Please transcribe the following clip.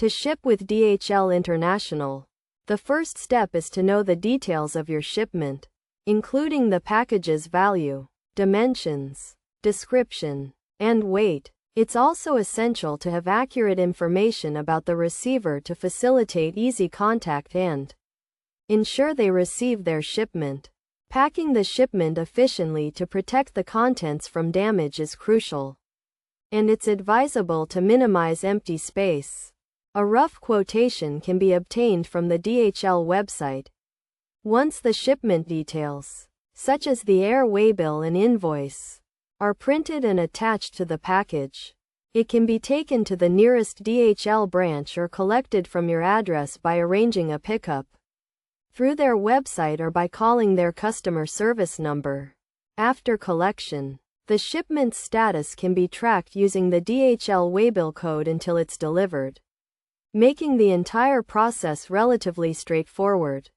To ship with DHL International, the first step is to know the details of your shipment, including the package's value, dimensions, description, and weight. It's also essential to have accurate information about the receiver to facilitate easy contact and ensure they receive their shipment. Packing the shipment efficiently to protect the contents from damage is crucial, and it's advisable to minimize empty space. A rough quotation can be obtained from the DHL website. Once the shipment details, such as the air waybill and invoice, are printed and attached to the package, it can be taken to the nearest DHL branch or collected from your address by arranging a pickup through their website or by calling their customer service number. After collection, the shipment's status can be tracked using the DHL waybill code until it's delivered, making the entire process relatively straightforward.